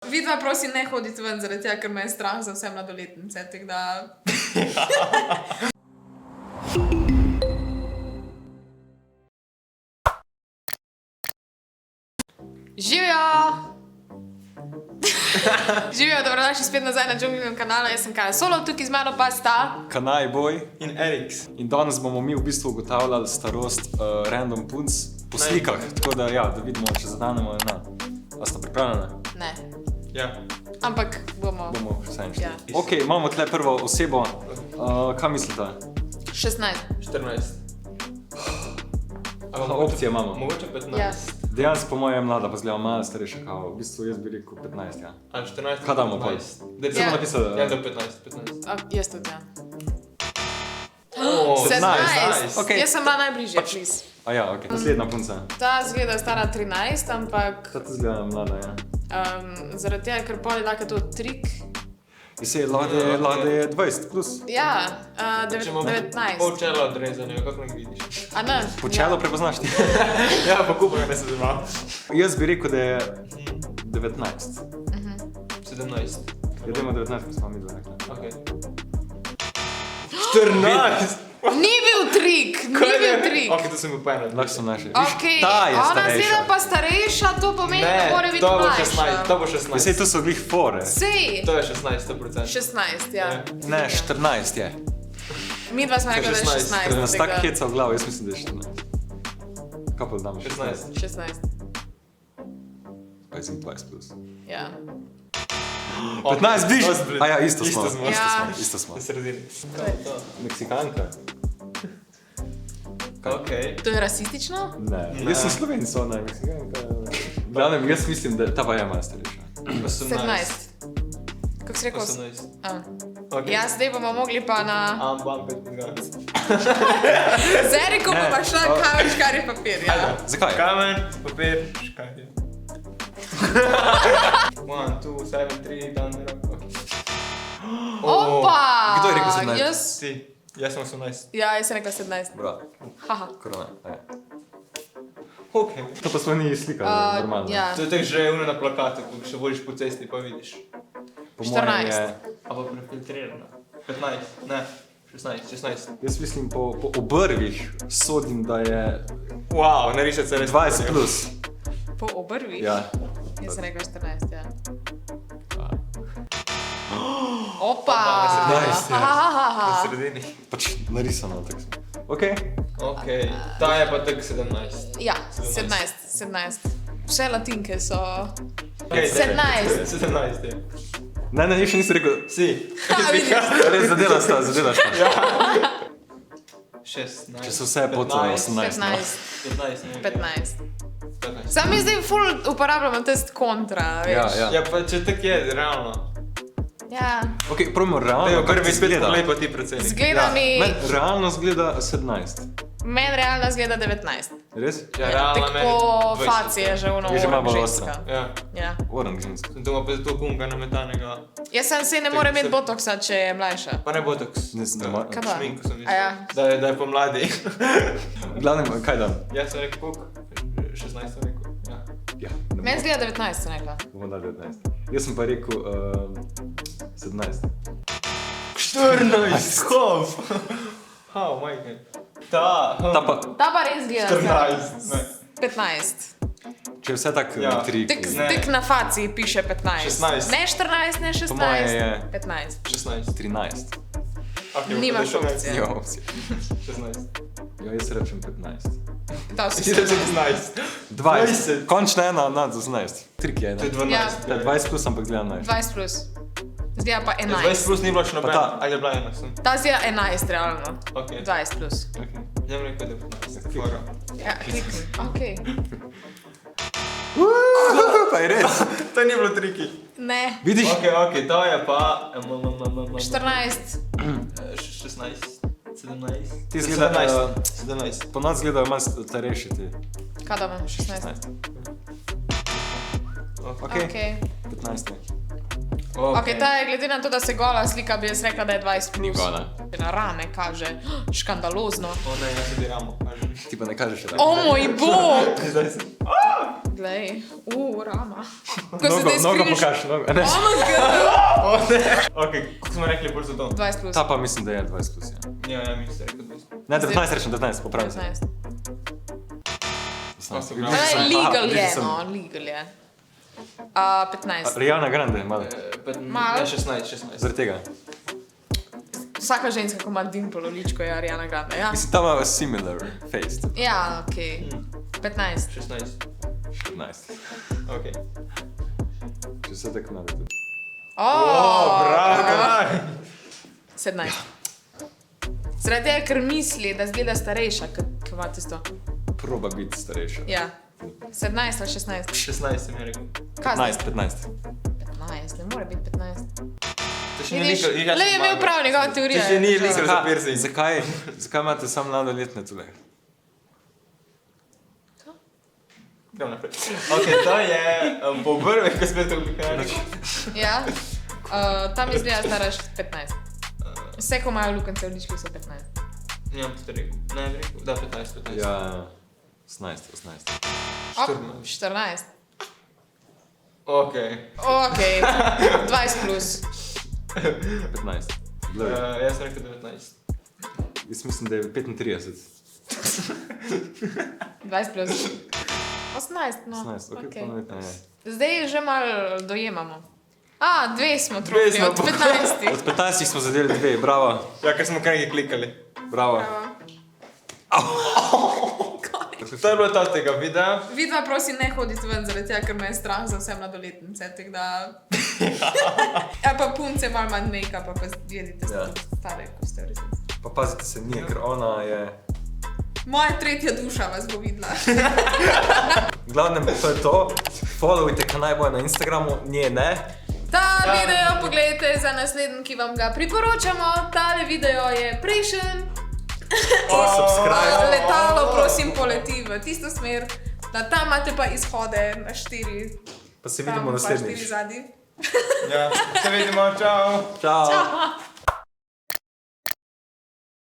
Vidva prosim ne hoditi ven zaradi tega, ker me je strah za vse mladoletnice, tako da... Živijo! Živijo, dobrodošli spet nazaj na Džungljevem kanalu, jaz sem Kaja Solo, tukaj z mano pa sta... Kanaj Boj in Eriks. In danes bomo mi v bistvu ugotavljali starost random punc po slikah, tako da ja, da vidimo, če zadanemo na. A sta pripravljene? Ne. Ja. Ampak bomo... Bomo vse enšli. Ja. Ok, imamo tle prvo osebo. Kaj mislite? 16. 14. Opcije imamo. Mogoče 15. Ja. Dejansko po mojem mlada pa zgleda malo starejša kao. V bistvu jaz bi rekel 15, ja. Ali 14. Kaj damo pa? Zdaj Ja. napisal. Ja, to 15. Jaz tudi, ja. Oh, 17. Ok. Jaz sem bila najbližje, please. A ja, ok. Naslednja punca. Ta zgleda stara 13, ampak Ta tudi zgleda mlada, ja. zaradi tega, ker pol je tako to trik. In se lade je 20 plus. Ja, Če imamo 19. pol čela odrezanega, kako ne vidiš? A ne? Po čelu prepoznaš ti? Ja, pa kupaj ne se zima. Jaz bi rekel, da je 19. 17. Jedemo 19, ko smo mi dva rekli. Ok. 14! Ni bil trik, ni bil trik. Ok, to sem bil pa eno. Lahko so naše. Ok, Ta je ona zgleda starejša. pa starejša, to pomeni, da Ne, mora biti to bo mlajša. 16. To bo 16. Sej, to so glih fore. Sej, To je 16, 100%. 16, ja. Ne, 14 je. Mi dva smo rekli, da je 16, Ker nas 16. tak tako da- heca v glavo, jaz mislim, da je 14. Kaj pa damo 16? 16, Pa je 20 plus. ja. 15 bliž! Dosti bliž. A ja, isto smo. Isto smo. Ja. Isto smo. Na sredini. Meksikanka? Kaj? Ok. To je rasistično? Ne. Ne. Jaz sem Slovenc, ona je Meksikanka. Glavnem, jaz mislim, da ta pa je malo starejša. 17. Kako si rekel? 18. A. Ok. Ja, zdaj bomo mogli pa na... Bam, 5 ga. Z Erikom Ne. bomo šla kamen, škari papir, ja. Zakaj? Kamen, papir, škanje. 1, 2, 7, 3, down the road. Ok. Opa! Kdo je rekel 17? Jaz... Ti, jaz sem 18. Ja, jaz sem rekla 17. Bra, Haha. korona. Ok. To pa smo ni slika, normalno. Ja. To je tako že ono na plakatu, ko še voliš po cesti pa vidiš. Po mojem 14. je... A pa prefiltrirano. 15, ne, 16. Jaz mislim, po obrvih sodim, da je Wow, narišati se res. 20 plus. Po obrvi? Ja. Jaz sem rekla 14, ja. Opa! Opa, 17, ja. Ahahaha. Na sredini. Pač narisano, tako sem. Ok. Ok, ta je pa tako 17. Ja, 17. Vse latinke so... Okay, 17. 17 je. Ne, še nisi rekel. Si. Ha, vidiš. Res zadela sta. 16. Če so vse pod 18. 15. 15, ne. 15. 15. Sam mi zdaj ful uporabljamo test kontra, veš. Ja, ja. Ja, pa če tako je, realno. Ja. Ok, probimo realno. Daj, kako prvi ti spet izgleda. poglej pa ti predsednik. Zgleda mi... Meni realno zgleda 17. Meni realno zgleda 19. Res? Ja, realno Tako meni po 20. faci je že ono Je že malo bolj ženska. Ja. Ja. Orang ženska. Sem to ima pa zato kunga nametanega. Jaz sem se ne more imeti botoksa, če je mlajša. Pa ne botox. Ne znam, ma- Kaj pa? Šminku sem A ja. mislil. Da je pomladi. Glavnem, kaj dam? Jaz sem rekel koliko? 16 sem rekel. Ja. Ja, ne Meni zgleda 19, sem rekla. bomo dali 19. Jaz sem pa rekel 17. 14! Kov! How, majke. Ta pa, Ta pa res gleda 14. Ne. 15. če je vse tako Ja. trik. Ne. Tik na faci piše 15. 16. Ne 14, ne 16. Po moje je- 15. 16. 13. Okay, Nimaš pa da opcije. Ja, opcija. 16. Ja, jaz rečem 15. Da, vsi Ti so. reče 16. 20. Končno ena nad 18. Trik je To je ena. 12. Ja. Ja, 20 plus, ampak gleda 11. 20 plus. Zgleda pa 20 11. plus ni bilo še Pa nobeno. ta- Ali je bila ena sem? Ta zgleda 11 realno. Ok. 20 plus. Okay. Njem rekel, da je 15. Fora. Ja, klikni. Okej. Pa je res. To ni bilo triki. Ne. Vidiš? Ok, to je pa... 14. 16. 17. Ti zgleda, 17. 17. Po nas gledajo malo starejši ti. Kaj da imam? 16. 15. Ok. Ok, Okej. 15. Ok, ta je glede na to, da se gola slika, bi jaz rekla, da je 20 plus. Ni gola. Na rame kaže. Škandalozno. O ne, jaz se diramo. Ti pa ne kažeš, da. O moj bog! Zdaj sem. Glej, Rama. Ko se zdaj Nogo skriš. pokaž, nogo. Ne. Oh my god. Ok, kako smo rekli bolj za to? 20 plus. Ta pa mislim, da je 20 plus, ja. Ja, mislim, da je rekel 20. Ne, 19 rečem, 19, popravim se. 19. 18. Legal Videl je, sem. no, legal je. 15. Rihanna Grande, malo. Malo. Ne, 16. Zaradi tega. Vsaka ženska, ko ima dimple v ličko, je Ariana Grande, ja? Mislim, tam ima similar face. Ja, okej. 15. 16. 15. Ok. Če se tako nade tudi. Bravo! 17. Zaradi tega, ker misli, da zgleda starejša, kot ima tisto. Proba biti starejša. Ja. 17 ali 16? 16 sem je rekel. Kaj zdaj? 15. 15, ne more biti 15. To še ni Vidiš, legal. le je imel prav njegova teorija. To še ni je legal. šla. Za piercing. Zakaj imate samo mladoletne tule? Gremo naprej. Ok, to je povrve, ko spet oblikovali. Ja. Tam izgleda stara 15. Vse, ko imajo lukance v ličkih, so 15. Nimam to rekel. Ne, bi rekel. Da, 15. Ja, 18, 18. Op, 14. Ok. Ok, 20 plus. 15. Blur. Jaz sem rekel 19. Jaz mislim, da je 35. 20 plus. 18, no. 18, ok, okej. polnoletna je. Zdaj že malo dojemamo. Dve smo Dve trofili smo od 15. Od 15 smo zadeli 2, bravo. Ja, ker smo kar nekaj klikali. Bravo. To je bilo to od tega videa. Vidva, prosim, ne hodite ven zaradi tega, ker me je strah za vse mladoletnice, tako da... Ja, pa punce malo manj make-upa, pa jedite stare, ko ste v resnici. Pa pazite se, nije, ker ona je... Moja tretja duša vas bo videla. V glavnem, to je to. Followujte kanajboja na Instagramu, nje ne. Ta video pogledajte za naslednji, ki vam ga priporočamo. Tale video je prejšen. Subscribe. Letalo, prosim, poleti v tisto smer. Da tam imate pa izhode na 4. Pa se vidimo naslednjič. Pa 4 zadnji. Ja, se vidimo, čau. Čau. Čau.